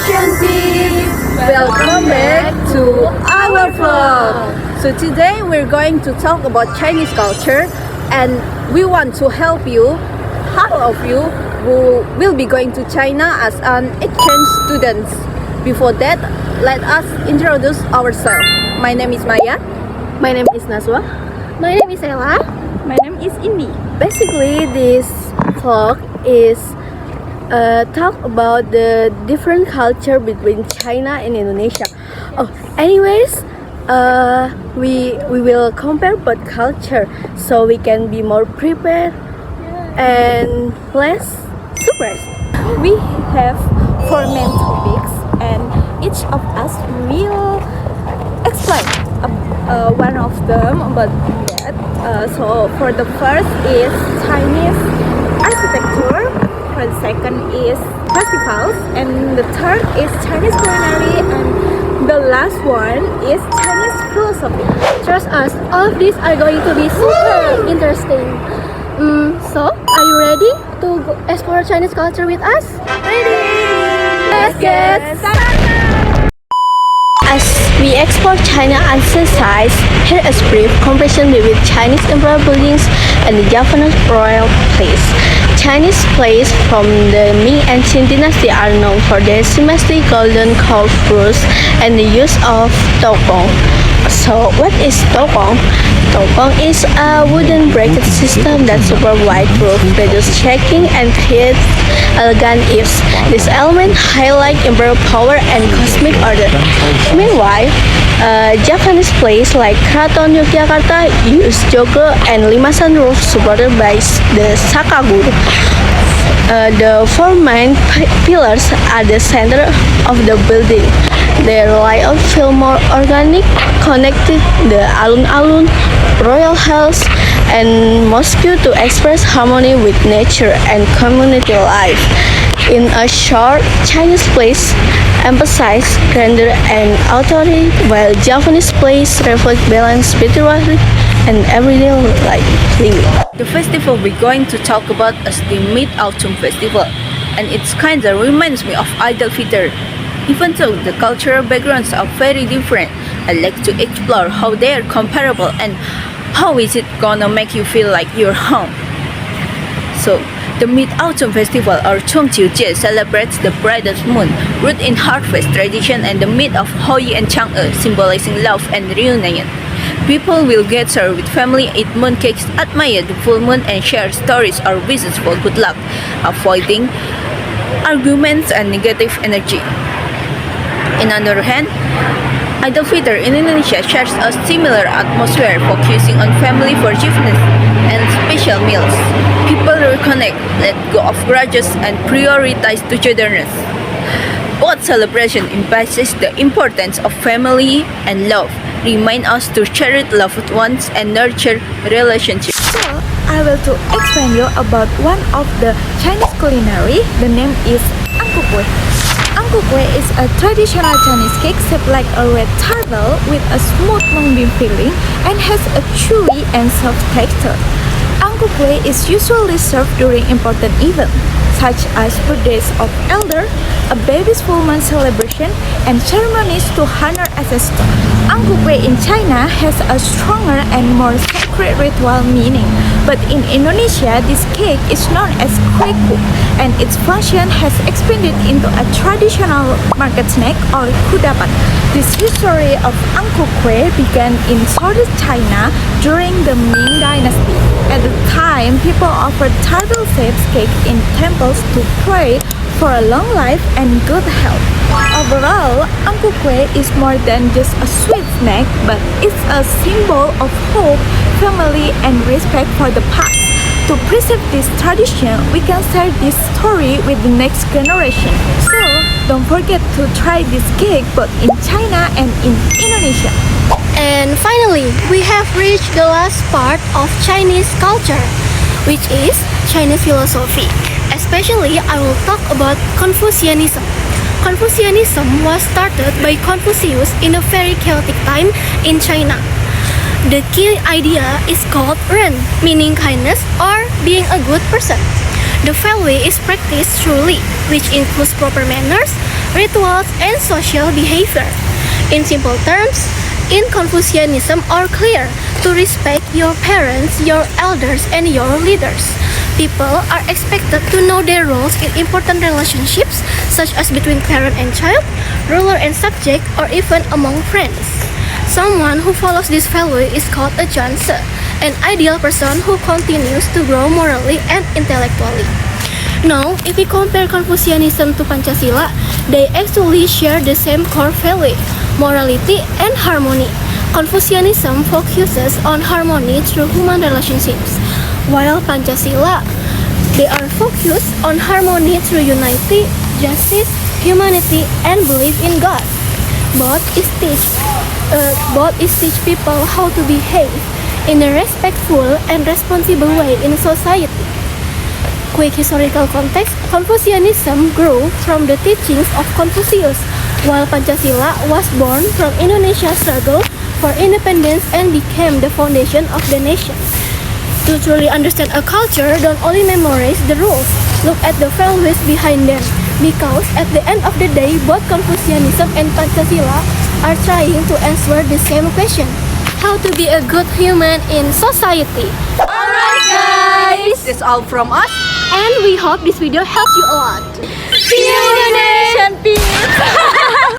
Tips! Welcome back to our vlog! So today we're going to talk about Chinese culture and we want to help you, half of you, who will be going to China as an exchange student. Before that, let us introduce ourselves. My name is Maya. My name is Naswa. My name is Ella. My name is Indi. Basically, this vlog is talk about the different culture between China and Indonesia. Anyways, we will compare both culture so we can be more prepared and less surprised. We have four main topics and each of us will explain one of them about that. So for the first is Chinese architecture, for the second is festivals, and the third is Chinese culinary, and the last one is Chinese philosophy. Trust us, all of these are going to be super interesting. So, are you ready to explore Chinese culture with us? Ready? Let's get started! As we explore China exercise, here is brief comparison between Chinese emperor buildings and the Japanese royal place. Chinese places from the Ming ancient dynasty are known for their symmetric golden curved roofs and the use of tokgong. So, what is tokgong? Tokgong is a wooden bracket system that supports wide roof, reduces shaking, and creates elegant eaves. This element highlights imperial power and cosmic order. Meanwhile, Japanese places like Keraton Yogyakarta use jogo and limasan roof supported by the sakaguru. The four main pillars are the center of the building. Their layout feel more organic, connecting the alun-alun, royal halls, and mosque to express harmony with nature and community life. In a short, Chinese place emphasize grandeur and authority, while Japanese place reflect balance, spirituality, and everyday life living. The festival we're going to talk about is the Mid-Autumn Festival, and it's kinda reminds me of Idul Fitr. Even though the cultural backgrounds are very different, I like to explore how they are comparable and how is it gonna make you feel like you're home. So, the Mid-Autumn Festival or Chongqiujie celebrates the brightest moon, rooted in harvest tradition and the myth of Hou and Chang'e, symbolizing love and reunion. People will gather with family, eat mooncakes, admire the full moon, and share stories or wishes for good luck, avoiding arguments and negative energy. On the other hand, Idul Fitr in Indonesia shares a similar atmosphere, focusing on family forgiveness and special meals. People reconnect, let go of grudges, and prioritize togetherness. Both celebration emphasize the importance of family and love, remind us to cherish loved ones and nurture relationships. So, I will to explain you about one of the Chinese culinary. The name is Angkukue. Angkukue is a traditional Chinese cake shaped like a red turtle with a smooth mung bean filling and has a chewy and soft texture. Angkukue is usually served during important events such as birthdays of elder, a baby's full moon celebration, and ceremonies to honor ancestors. Angkukue in China has a stronger and more sacred ritual meaning, but in Indonesia, this cake is known as kue kuk, and its function has expanded into a traditional market snack or kudapan. This history of Angkukue began in southern China during the Ming Dynasty. At the time, people offered turtle-shaped cake in temples to pray for a long life and good health. Overall, Angkukue is more than just a sweet snack, but it's a symbol of hope, family, and respect for the past. To preserve this tradition, we can share this story with the next generation. So, don't forget to try this cake both in China and in Indonesia. And finally, we have reached the last part of Chinese culture, which is Chinese philosophy. Especially, I will talk about Confucianism. Confucianism was started by Confucius in a very chaotic time in China. The key idea is called Ren, meaning kindness or being a good person. The value is practiced truly, which includes proper manners, rituals, and social behavior. In simple terms, in Confucianism are clear to respect your parents, your elders, and your leaders. People are expected to know their roles in important relationships, such as between parent and child, ruler and subject, or even among friends. Someone who follows this value is called a Zhuangzi, an ideal person who continues to grow morally and intellectually. Now, if we compare Confucianism to Pancasila, they actually share the same core value, morality and harmony. Confucianism focuses on harmony through human relationships, while Pancasila, they are focused on harmony through unity, justice, humanity, and belief in God. Both teach people how to behave in a respectful and responsible way in society. Quick historical context, Confucianism grew from the teachings of Confucius, while Pancasila was born from Indonesia's struggle for independence and became the foundation of the nation. To truly understand a culture, don't only memorize the rules, look at the values behind them. Because at the end of the day, both Confucianism and Pancasila are trying to answer the same question: how to be a good human in society. Alright guys, that's all from us. And we hope this video helps you a lot. See you in the next. Peace!